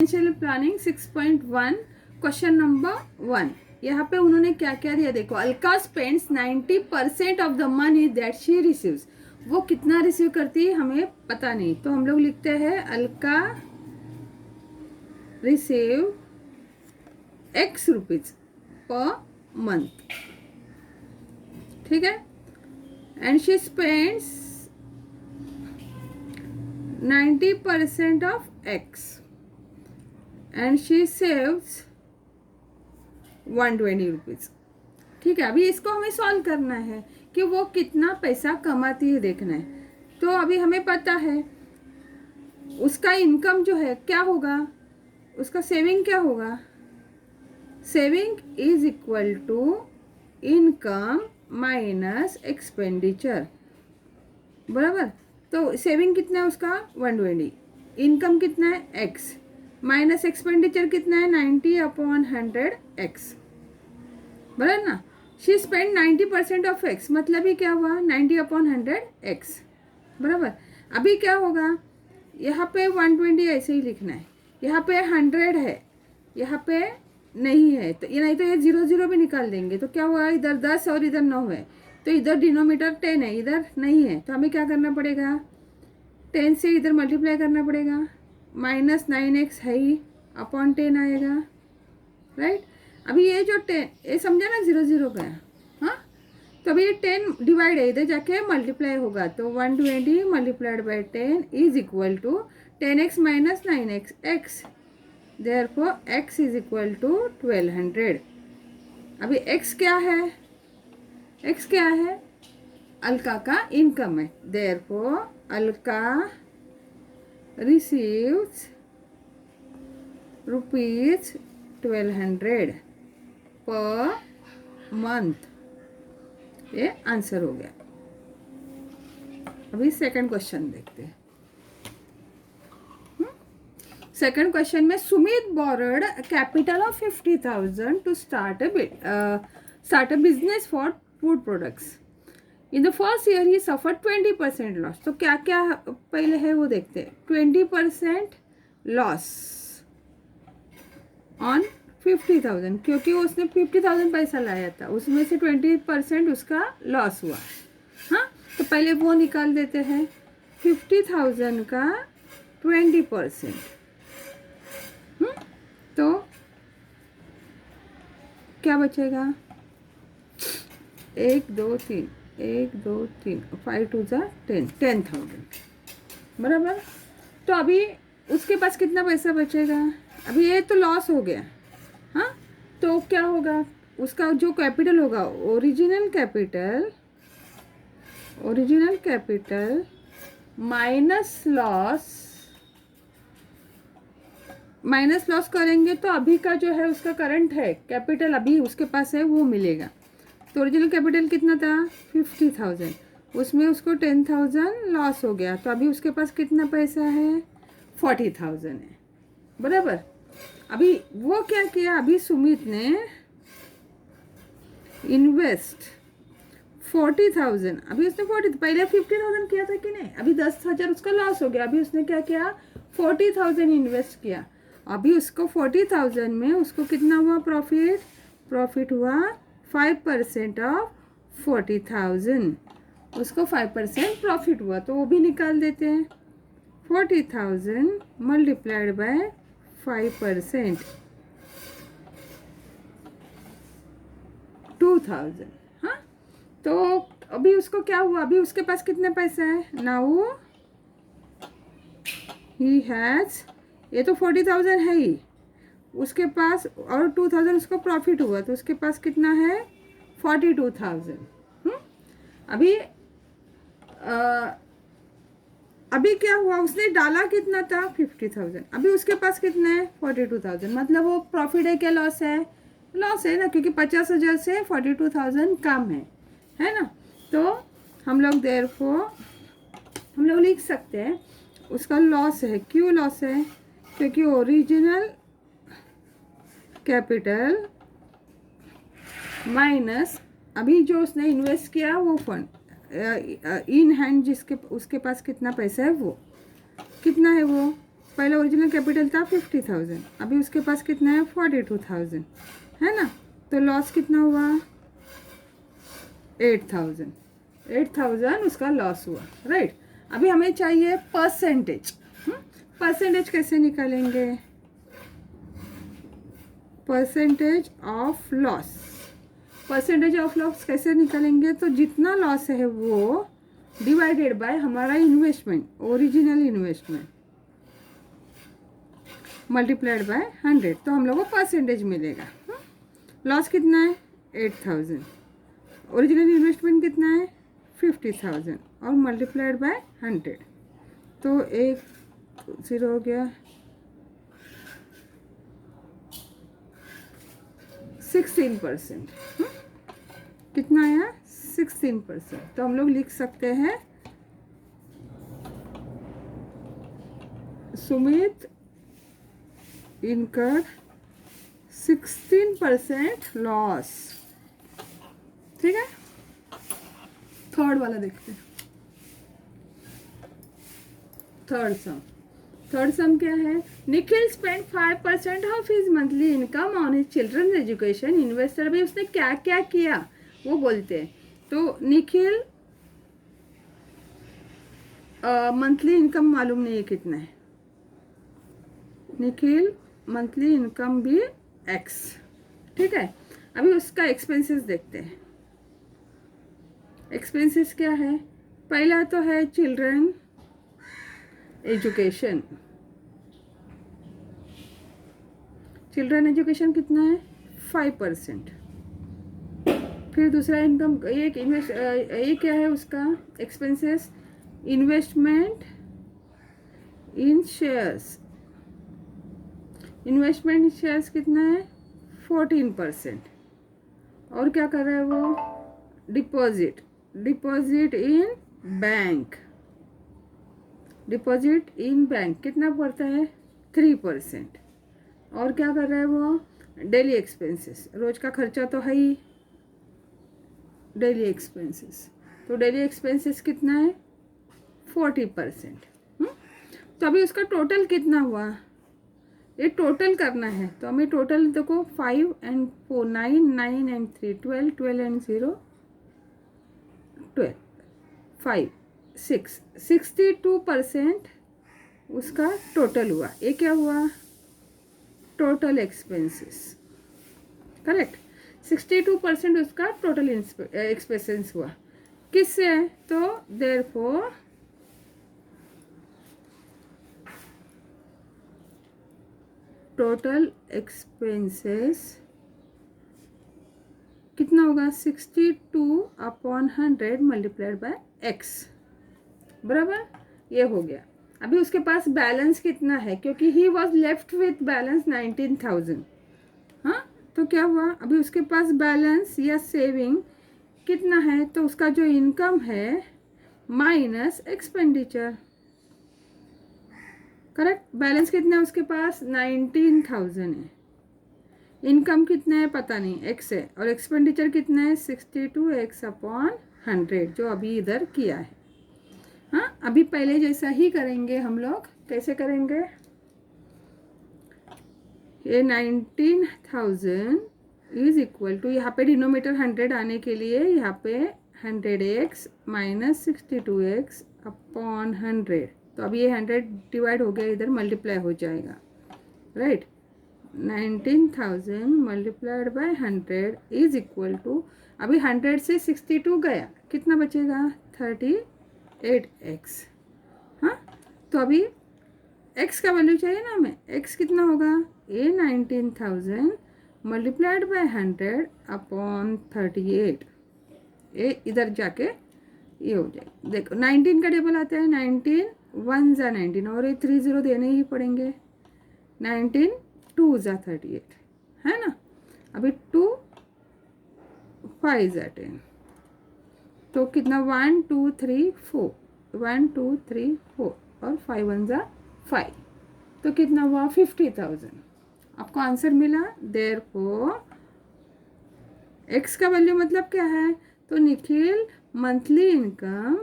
Financial planning 6.1 question number 1। यहाँ पे उन्होंने क्या क्या दिया देखो। Alka spends 90% of the money that she receives. वो कितना रिसीव करती है हमें पता नहीं, तो हम लोग लिखते हैं Alka receive x rupees per month, ठीक है। And she spends 90% of x and she saves 120 rupees, ठीक है। अभी इसको हमें सॉल्व करना है कि वो कितना पैसा कमाती है, देखना है। तो अभी हमें पता है उसका इनकम जो है क्या होगा, उसका सेविंग क्या होगा। Saving is equal to income minus expenditure, बराबर। तो सेविंग कितना है उसका 120, इनकम कितना है x, माइनस एक्सपेंडिचर कितना है 90/100x, बराबर ना। शी स्पेंड 90% ऑफ x, मतलब ही क्या हुआ 90/100x, बराबर। अभी क्या होगा, यहाँ पे 120 ऐसे ही लिखना है, यहाँ पे 100 है, यहाँ पे नहीं है, तो ये नहीं तो ये 0 भी निकाल देंगे। तो क्या हुआ, इधर 10 और इधर 9 है, तो इधर डिनोमीटर 10 है, इधर नहीं है, तो हमें क्या करना पड़ेगा 10 से इधर मल्टीप्लाई करना पड़ेगा। माइनस 9x है ही अपॉन 10 आएगा, राइट। अभी ये जो 10 ये समझा ना 0 गया, हाँ। तो अभी ये 10 डिवाइड है, इधर जाके मल्टीप्लाई होगा, तो 120 multiplied by 10 is equal to 10x minus 9x x, therefore x is equal to 1200। अभी x क्या है, x क्या है, अलका का इनकम है, therefore Alka receives rupees 1200 per month. ये आंसर हो गया। अभी सेकंड क्वेश्चन देखते हैं। सेकंड क्वेश्चन में Sumit borrowed capital of 50,000 to start a business for food products. In the first year ही सफर 20% लॉस। तो क्या क्या पहले है वो देखते हैं। 20% लॉस ऑन 50,000, क्योंकि उसने 50,000 पैसा लाया था, उसमें से 20% उसका लॉस हुआ, हाँ। तो पहले वो निकाल देते हैं, 50,000 का 20%, तो क्या बचेगा 1 2 3 1 2 3 5 2 10,000, बराबर। तो अभी उसके पास कितना पैसा बचेगा, अभी ये तो लॉस हो गया, हाँ। तो क्या होगा, उसका जो कैपिटल होगा ओरिजिनल कैपिटल माइनस लॉस करेंगे, तो अभी का जो है उसका करंट है कैपिटल अभी उसके पास है वो मिलेगा। तो ओरिजिनल कैपिटल कितना था 50,000, उसमें उसको 10,000 लॉस हो गया, तो अभी उसके पास कितना पैसा है 40,000 है, बराबर। अभी वो क्या किया, अभी सुमित ने इन्वेस्ट 40,000, अभी उसने 40 पहले 50,000 किया था कि नहीं, अभी 10,000 उसका लॉस हो गया, अभी उसने क्या किया 40,000 इन्वेस्ट किया। अभी उसको 40,000 में उसको कितना हुआ प्रॉफिट हुआ 5% ऑफ 40,000, उसको 5% प्रॉफिट हुआ, तो वो भी निकाल देते हैं। 40,000 मल्टीप्लाइड बाय 5%, 2,000, हाँ। तो अभी उसको क्या हुआ, अभी उसके पास कितने पैसा है, नाउ ही हैज़, ये तो 40,000 है ही उसके पास, और 2,000 उसको प्रॉफिट हुआ, तो उसके पास कितना है 42,000। अभी क्या हुआ, उसने डाला कितना था 50,000, अभी उसके पास कितना है 42,000, मतलब वो प्रॉफिट है क्या लॉस है, लॉस है ना, क्योंकि 50,000 से 42,000 कम है ना। तो हम लोग हम लोग लिख सकते हैं उसका लॉस है। क्यों लॉस है, क्योंकि ओरिजिनल कैपिटल माइनस अभी जो उसने इन्वेस्ट किया वो फंड, इन हैंड जिसके उसके पास कितना पैसा है, वो कितना है, वो पहले ओरिजिनल कैपिटल था 50,000, अभी उसके पास कितना है 42,000, है ना। तो लॉस कितना हुआ 8,000 उसका लॉस हुआ, राइट। अभी हमें चाहिए परसेंटेज। परसेंटेज कैसे निकालेंगे, percentage of loss. Percentage of loss कैसे निकालेंगे, तो जितना लॉस है वो डिवाइडेड बाय हमारा investment, original investment, multiplied by 100, तो हम लोग को परसेंटेज मिलेगा। लॉस कितना है 8,000, ओरिजिनल इन्वेस्टमेंट कितना है 50,000 और मल्टीप्लाइड बाय 100, तो एक 0 हो गया, 16%। कितना आया 16%। तो हम लोग लिख सकते हैं सुमित इनकर्ड 16% लॉस। ठीक है, थर्ड वाला देखते हैं। थर्ड सम क्या है, Nikhil spend 5% of his monthly income on his children's education. Investor भी उसने क्या क्या किया वो बोलते हैं। तो निखिल मंथली इनकम मालूम नहीं है कितना है, निखिल मंथली इनकम भी X। ठीक है, अभी उसका एक्सपेंसेस देखते हैं। एक्सपेंसेस क्या है, पहला तो है चिल्ड्रन एजुकेशन। चिल्ड्रन एजुकेशन कितना है 5%। फिर दूसरा इनकम ये क्या है उसका एक्सपेंसेस, इन्वेस्टमेंट इन शेयर्स। इन्वेस्टमेंट इन शेयर्स कितना है 14%। और क्या कर रहा है वो, deposit in bank. Deposit in bank कितना पड़ता है 3%। और क्या कर रहा है वो, डेली एक्सपेंसेस, रोज का खर्चा तो है ही, डेली एक्सपेंसेस। तो डेली एक्सपेंसेस कितना है 40%। तो अभी उसका टोटल कितना हुआ, ये टोटल करना है। तो हमें टोटल देखो 5 and 4 9 9 and 3 12 12 and 0 12 5 6 62% उसका टोटल हुआ। ये क्या हुआ, टोटल एक्सपेंसेस, करेक्ट। 62% उसका टोटल एक्सपेंसेस हुआ। किससे, तो देयरफॉर टोटल एक्सपेंसेस कितना होगा 62/100 मल्टीप्लाइड बाय X, बराबर। ये हो गया। अभी उसके पास बैलेंस कितना है, क्योंकि he was left with balance 19,000। हाँ, तो क्या हुआ, अभी उसके पास बैलेंस या सेविंग कितना है, तो उसका जो इनकम है माइनस एक्सपेंडिचर, करेक्ट। बैलेंस कितना है उसके पास 19,000 है, इनकम कितना है पता नहीं X है, और एक्सपेंडिचर कितना है 62X/100 जो अभी इधर किया है। हाँ, अभी पहले जैसा ही करेंगे हम लोग। कैसे करेंगे, ये 19,000 इज इक्वल टू, यहाँ पे डिनोमीटर 100 आने के लिए यहाँ पे 100x माइनस 62X/100। तो अभी ये 100 डिवाइड हो गया, इधर मल्टीप्लाई हो जाएगा, right. 19,000 multiplied by 100 is equal to, अभी 100 से 62 गया, कितना बचेगा 38x। हाँ, तो अभी x का वैल्यू चाहिए ना हमें, x कितना होगा, ये 19,000 मल्टीप्लाइड बाय 100/38। ये इधर जाके ये हो जाए, देखो 19 का टेबल आता है, 19 1 जा 19 और ये 30 देने ही पड़ेंगे, 19 2 जा 38, है ना। अभी 2 5 जा 10, तो कितना 1 2 3 4 1 2 3 4 और 5 1 जा 5, तो कितना हुआ 50,000। आपको आंसर मिला। देयरफॉर x का वैल्यू मतलब क्या है, तो निखिल मंथली इनकम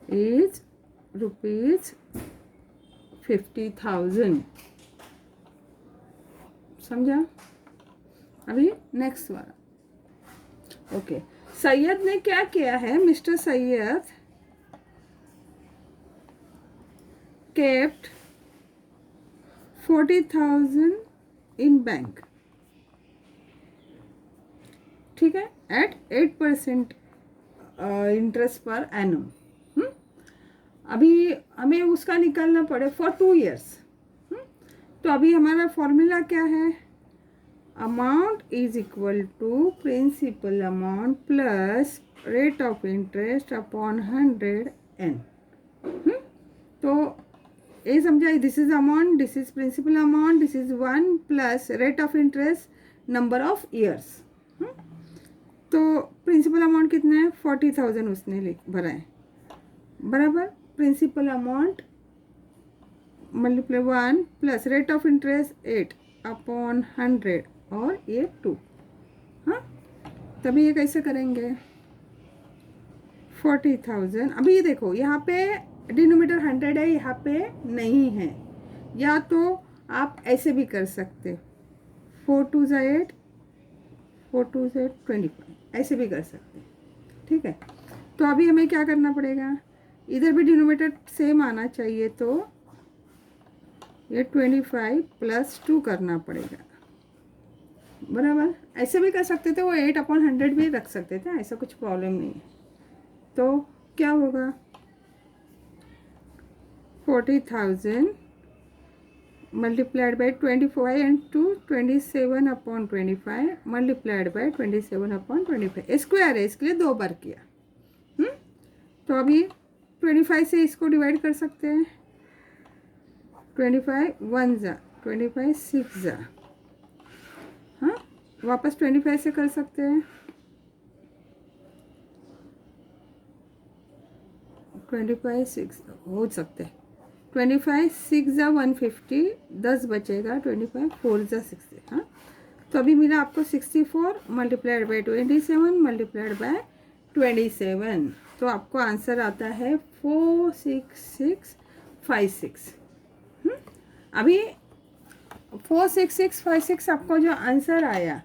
इज ₹50,000। समझा? अभी नेक्स्ट वाला। ओके, सैयद ने क्या किया है? मिस्टर सैयद केप्ट 40,000 इन बैंक, ठीक है, एट 8% इंटरेस्ट पर एनम। अभी हमें उसका निकालना पड़े फॉर 2 years। तो अभी हमारा फॉर्मूला क्या है? Amount is equal to principal amount plus rate of interest upon 100n। तो ये समझा, this is amount, this is principal amount, this is 1 plus rate of interest number of years. तो principal amount कितना है? 40,000 उसने भरा है, बराबर principal amount multiply 1 plus rate of interest 8 upon 100 और ये 2। हाँ, तभी ये कैसे करेंगे? 40,000। अभी ये देखो, यहाँ पे डिनोमिनेटर 100 है, यहाँ पे नहीं है। या तो आप ऐसे भी कर सकते, 4 2 8, 4 2 25, ऐसे भी कर सकते, ठीक है। तो अभी हमें क्या करना पड़ेगा? इधर भी डिनोमिनेटर सेम आना चाहिए, तो ये 25 प्लस 2 करना पड़ेगा, बराबर। ऐसे भी कर सकते थे, वो 8/100 भी रख सकते थे, ऐसा कुछ प्रॉब्लम नहीं है। तो क्या होगा? 40,000 multiplied by 25 and 2 27/25 multiplied by 27/25 square है, इसके लिए 2 बार किया। तो अभी 25 से इसको डिवाइड कर सकते हैं। 25 1 जा, 25 6 जा, हाँ, वापस 25 से कर सकते हैं। 25 6 हो सकते हैं। 25 6 जा 150, 10 बचेगा, 25 4 जा 60। हाँ, तो अभी मिला आपको 64 मल्टीप्लाइड बाई 27 मल्टीप्लाइड बाय 27। तो आपको आंसर आता है 46656। अभी 46656 आपको जो आंसर आया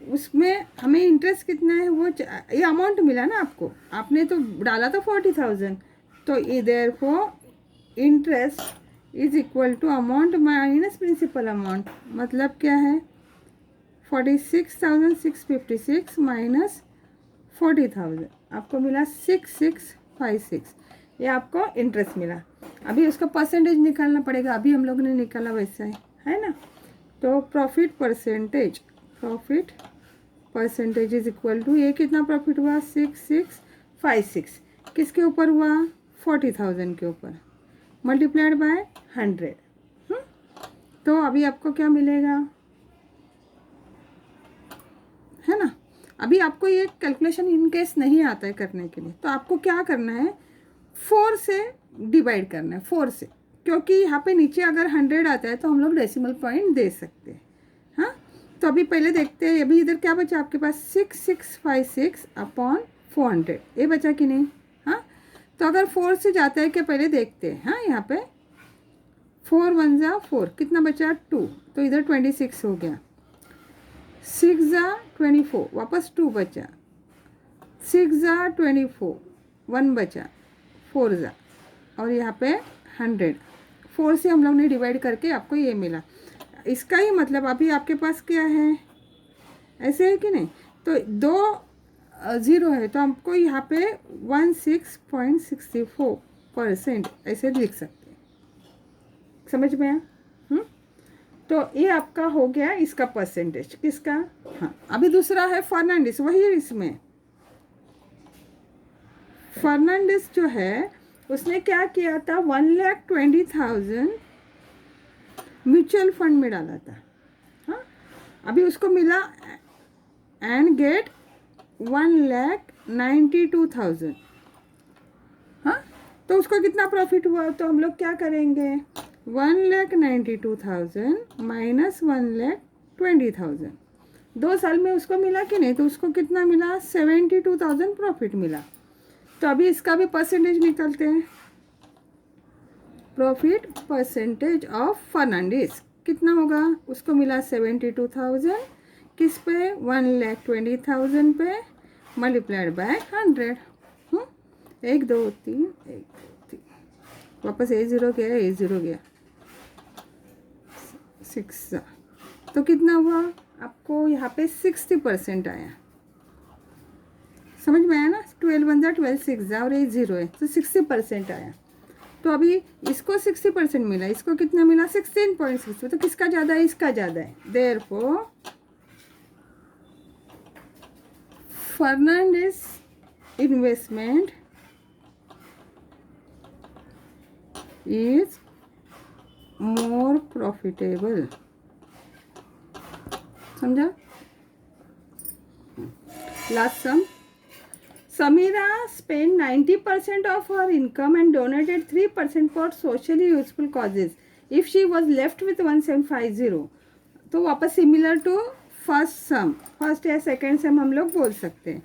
उसमें हमें इंटरेस्ट कितना है, वो ये अमाउंट मिला ना आपको, आपने तो डाला था 40,000। तो इधर को interest is equal to amount minus principal amount, मतलब क्या है? 46,656 माइनस 40,000, आपको मिला 6656। ये आपको इंटरेस्ट मिला। अभी उसका परसेंटेज निकालना पड़ेगा, अभी हम लोग ने निकाला वैसा है ना। तो profit percentage is equal to, ये कितना प्रॉफिट हुआ? 6656 किसके ऊपर हुआ? 40,000 के ऊपर, मल्टीप्लाइड बाय 100। तो अभी आपको क्या मिलेगा, है ना। अभी आपको ये कैलकुलेशन इन केस नहीं आता है करने के लिए, तो आपको क्या करना है? 4 से डिवाइड करना है, 4 से, क्योंकि यहाँ पे नीचे अगर 100 आता है तो हम लोग डेसिमल पॉइंट दे सकते हैं। हाँ, तो अभी पहले देखते हैं, अभी इधर क्या बचा आपके पास? 6656 अपॉन 400, ये बचा कि नहीं? हाँ, तो अगर 4 से जाता है क्या, पहले देखते हैं। हाँ, यहाँ पे 4 1 जा 4, कितना बचा? 2, तो इधर 26 हो गया। 6 जा 24, वापस 2 बचा। 6 जा 24, 1 बचा, 4 जा, और यहाँ पे 100। 4 से हम लोग ने डिवाइड करके आपको ये मिला। इसका ही मतलब अभी आपके पास क्या है? ऐसे है कि नहीं? तो 2 0 है, तो हमको यहाँ पे 16.64% ऐसे लिख सकते हैं। समझ में आया? तो ये आपका हो गया इसका परसेंटेज, किसका? हाँ, अभी दूसरा है फर्नांडिस, वही है इसमें। फर्नांडिस जो है उसने क्या किया था? 1,20,000 म्यूचुअल फंड में डाला था। हाँ, अभी उसको मिला एंड गेट 1,92,000। हाँ, तो उसको कितना प्रॉफिट हुआ? तो हम लोग क्या करेंगे? 1,92,000 माइनस 1,20,000, 2 साल में उसको मिला कि नहीं? तो उसको कितना मिला? 72,000 प्रॉफिट मिला। तो अभी इसका भी परसेंटेज निकालते हैं। प्रॉफिट परसेंटेज ऑफ फर्नांडिस कितना होगा, उसको मिला 72,000, किस पे 1,20,000 पे, मल्टीप्लाइड बाय 100। 1 2 3 1 2 3, वापस A0 गया, A0 गया, 6, तो कितना हुआ आपको यहाँ पे 60% आया। समझ में आया ना, 12 1 जा 12 6 जा और A0 है तो 60% आया। तो अभी इसको 60% मिला, इसको कितना मिला 16.6, तो किसका ज़्यादा है, इसका ज़्यादा है। Therefore Fernandes investment is more profitable. समझा? Last sum, Samira spent 90% of her income and donated 3% for socially useful causes. If she was left with 1750, तो वापस similar to first sum, first या सेकेंड सम हम लोग बोल सकते हैं।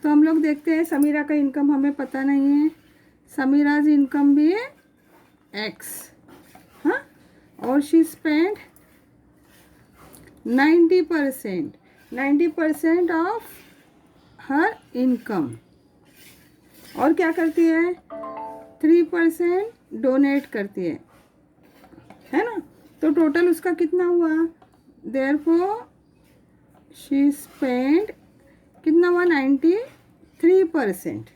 तो हम लोग देखते हैं, समीरा का इनकम हमें पता नहीं है, समीराज इनकम भी है X, हाँ, और she spend 90% of her income, और क्या करती है 3% डोनेट करती है ना, तो टोटल उसका कितना हुआ। देयरफॉर शी स्पेंड कितना हुआ 93%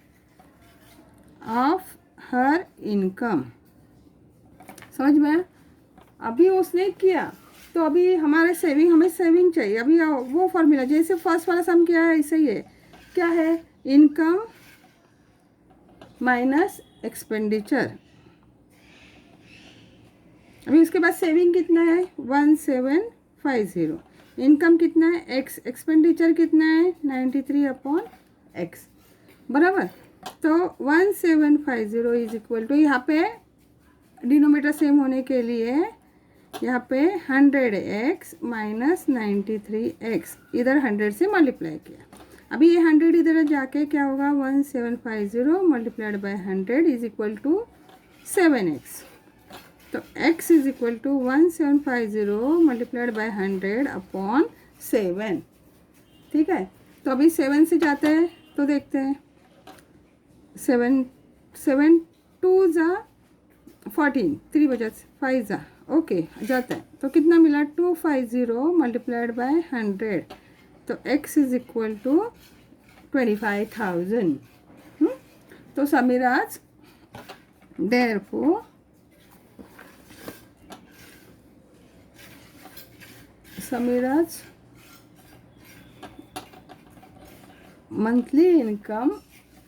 ऑफ हर इनकम। समझ में? अभी उसने किया तो अभी हमारे सेविंग, हमें सेविंग चाहिए। अभी वो फॉर्मूला जैसे फर्स्ट वाला सम क्या है, ऐसे ही है, क्या है, इनकम माइनस एक्सपेंडिचर। अभी उसके बाद सेविंग कितना है 1750, इनकम कितना है X, एक्सपेंडिचर कितना है 93/X, बराबर। तो 1750 इज इक्वल टू, यहाँ पे डिनोमीटर सेम होने के लिए यहाँ पे 100x माइनस 93x, इधर 100 से मल्टीप्लाई किया। अभी ये 100 इधर जाके क्या होगा, 1750 multiplied by 100 is equal to 7x। तो x is equal to 1750 multiplied by 100/7। ठीक है, तो अभी 7 से जाते हैं तो देखते हैं, 7 2 जा 14, 3 बचा 5 जा, ओके जाता है, तो कितना मिला 250 मल्टीप्लाइड बाय 100, तो x इज इक्वल टू 25,000। तो Samira's, therefore Samira's monthly income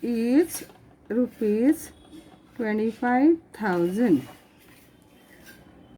is ₹25,000।